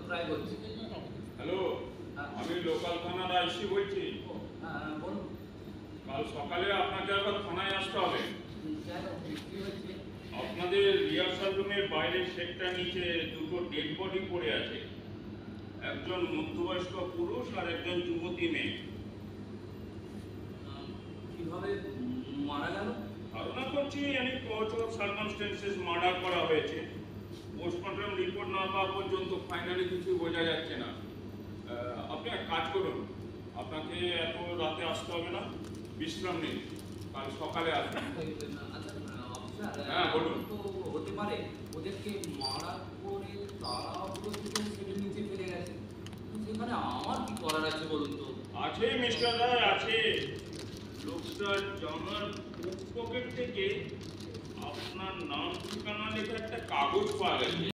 Try করছি। Hello, আমি local থানার আইসি বলছি। বলুন। কাল সকালে আপনাকে একবার থানায় আসতে হবে। কেন, কি হয়েছে? আপনাদের রিহার্সাল রুমের বাইরের শেডটার নিচে দুটো ডেড বডি পড়ে আছে, একজন মধ্যবয়স্ক পুরুষ আর একজন যুবতী মেয়ে। কিভাবে মারা গেল? ধারণা করছি any cause of circumstances murder করা হয়েছে। পোস্টমর্টম রিপোর্ট না পাওয়া পর্যন্ত ফাইনালি কিছু বোঝা যাচ্ছে না। আপনি এক কাজ করুন, আপনাকে এত রাতে আসতে হবে না, বিশ্রাম নিন, কাল সকালে আসবেন। হ্যাঁ, বলুন। তো হতে পারে ওদেরকে মারার পরে তারা পুরো সেটের নিচে ফেলে গেছে, সেখানে আমার কি করার আছে বলুন তো? আছে মিস্টার রায়, আছে। লোকটার জামার পকেট থেকে আপনার নাম ঠিকানা লেখা একটা কাগজ পাওয়া গেছে।